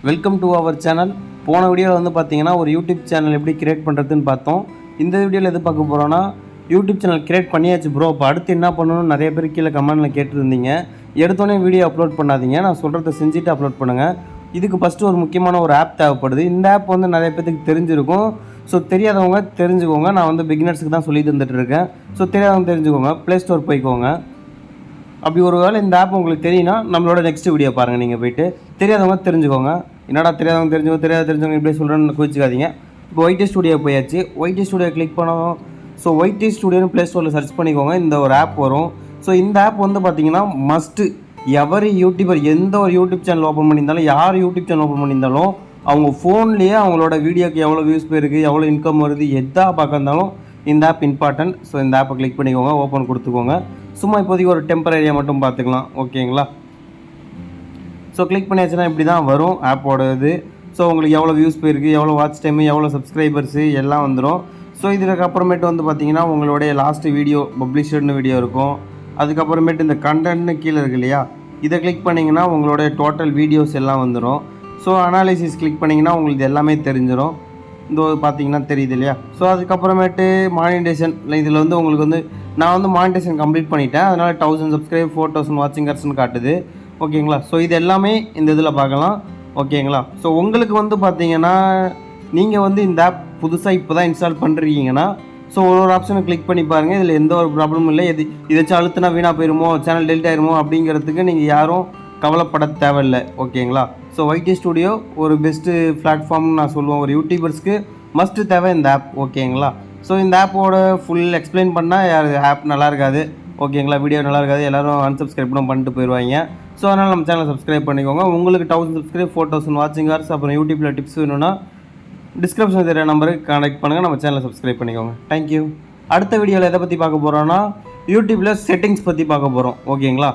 Welcome to our channel. போன வீடியோவில் வந்து பார்த்தீங்கன்னா ஒரு யூடியூப் சேனல் எப்படி கிரியேட் பண்ணுறதுன்னு பார்த்தோம். இந்த வீடியோவில் எது பார்க்க போகிறோன்னா, யூடியூப் சேனல் கிரியேட் பண்ணியாச்சு ப்ரோ, இப்போ அடுத்து என்ன பண்ணணும்னு நிறைய பேர் கீழே கமெண்டில் கேட்டுருந்தீங்க. எடுத்தோடனே வீடியோ அப்லோட் பண்ணாதீங்க, நான் சொல்கிறத செஞ்சுட்டு அப்லோட் பண்ணுங்கள். இதுக்கு ஃபஸ்ட்டு ஒரு முக்கியமான ஒரு ஆப் தேவைப்படுது. இந்த ஆப் வந்து நிறைய பேருக்கு தெரிஞ்சிருக்கும். ஸோ தெரியாதவங்க தெரிஞ்சுக்கோங்க. நான் வந்து பிகினர்ஸுக்கு தான் சொல்லி தந்துட்டுருக்கேன். ஸோ தெரியாதவங்க தெரிஞ்சுக்கோங்க. ப்ளே ஸ்டோர் போய்க்கோங்க. அப்படி ஒரு வேளை இந்த ஆப் உங்களுக்கு தெரியும்னா நம்மளோட நெக்ஸ்ட் வீடியோ பாருங்கள். நீங்கள் போய்ட்டு தெரியாதவங்க தெரிஞ்சுக்கோங்க. என்னடா தெரியாதவங்க தெரிஞ்சவங்க இப்படியே சொல்கிறேன்னு கோச்சிக்காதீங்க. இப்போ ஒய்டி ஸ்டுடியோ போயாச்சு. ஒய்டி ஸ்டுடியோ கிளிக் பண்ணோம். ஸோ ஒய்டி ஸ்டுடியோன்னு ப்ளே ஸ்டோரில் சர்ச் பண்ணிக்கோங்க. இந்த ஒரு ஆப் வரும். ஸோ இந்த ஆப் வந்து பார்த்தீங்கன்னா மஸ்ட்டு எவரி யூடியூபர் எந்த ஒரு யூடியூப் சேனல் ஓப்பன் பண்ணியிருந்தாலும், யார் யூடியூப் சேனல் ஓப்பன் பண்ணியிருந்தாலும் அவங்க ஃபோன்லேயே அவங்களோட வீடியோக்கு எவ்வளோ வியூஸ் போயிருக்கு, எவ்வளோ இன்கம் வருது, எதா பார்க்கறதாலும் இந்த ஆப் இம்பார்ட்டன்ட். ஸோ இந்த ஆப்பை கிளிக் பண்ணிக்கோங்க, ஓப்பன் கொடுத்துக்கோங்க. சும்மா இப்போதைக்கு ஒரு டெம்பரரியாக மட்டும் பார்த்துக்கலாம், ஓகேங்களா? ஸோ கிளிக் பண்ணியாச்சுன்னா இப்படி தான் வரும் ஆப்போட இது. ஸோ உங்களுக்கு எவ்வளோ வியூஸ் போயிருக்கு, எவ்வளோ வாட்ச் டைமு, எவ்வளோ சப்ஸ்கிரைபர்ஸு எல்லாம் வந்துடும். ஸோ இதுக்கு அப்புறமேட்டு வந்து பார்த்தீங்கன்னா உங்களுடைய லாஸ்ட்டு வீடியோ பப்ளிஷ்டுன்னு வீடியோ இருக்கும். அதுக்கப்புறமேட்டு இந்த கண்டென்ட்னு கீழே இருக்கு இல்லையா, இதை கிளிக் பண்ணிங்கன்னா உங்களுடைய டோட்டல் வீடியோஸ் எல்லாம் வந்துடும். ஸோ அனாலிசிஸ் கிளிக் பண்ணிங்கன்னா உங்களுக்கு எல்லாமே தெரிஞ்சிடும். இந்த பார்த்தீங்கன்னா தெரியுது இல்லையா. ஸோ அதுக்கப்புறமேட்டு மானிட்டேஷன், இதில் வந்து உங்களுக்கு வந்து நான் வந்து மானிட்டேஷன் கம்ப்ளீட் பண்ணிட்டேன். அதனால் 1000 சப்ஸ்கிரைப் 4000 வாட்சிங் ஹவர்ஸ்னு காட்டுது, ஓகேங்களா? ஸோ இது எல்லாமே இந்த இதில் பார்க்கலாம், ஓகேங்களா? ஸோ உங்களுக்கு வந்து பார்த்தீங்கன்னா நீங்கள் வந்து இந்த ஆப் புதுசாக இப்போ தான் இன்ஸ்டால் பண்ணுறீங்கன்னா, ஸோ ஒரு ஆப்ஷனை கிளிக் பண்ணி பாருங்கள். இதில் எந்த ஒரு ப்ராப்ளமும் இல்லை. இதாச்சும் அழுத்தினா வீணாக போயிருமோ, சேனல் டெலிட் ஆயிருமோ அப்படிங்கிறதுக்கு நீங்கள் யாரும் கவலைப்பட தேவையில்லை, ஓகேங்களா? ஸோ ஒய்டி ஸ்டுடியோ ஒரு பெஸ்ட்டு பிளாட்ஃபார்ம்னு நான் சொல்லுவேன். ஒரு யூடியூபர்ஸ்க்கு மஸ்ட்டு தேவை இந்த ஆப், ஓகேங்களா? ஸோ இந்த ஆப்போட ஃபுல் எக்ஸ்பிளைன் பண்ணால் ஆப் நல்லா இருக்காது, ஓகேங்களா? வீடியோ நல்லா இருக்காது, எல்லோரும் அன்சப்ஸ்கிரைப் பண்ணிட்டு போயிடுவாங்க. ஸோ அதனால் நம்ம சேனலை சப்ஸ்கிரைப் பண்ணிக்கோங்க. உங்களுக்கு 1000 சப்ஸ்கிரைப் 4000 வாட்சிங் ஹவர்ஸ் அப்புறம் யூடியூப்பில் டிப்ஸ் வேணும்னா டிஸ்கிரிப்ஷன் தெரிய நம்பருக்கு கான்டெக்ட் பண்ணுங்கள். நம்ம சேனலை சப்ஸ்கிரைப் பண்ணிக்கோங்க. தேங்க்யூ. அடுத்த வீடியோவில் எதை பற்றி பார்க்க போகிறோன்னா யூடியூப்பில் செட்டிங்ஸ் பற்றி பார்க்க போகிறோம், ஓகேங்களா?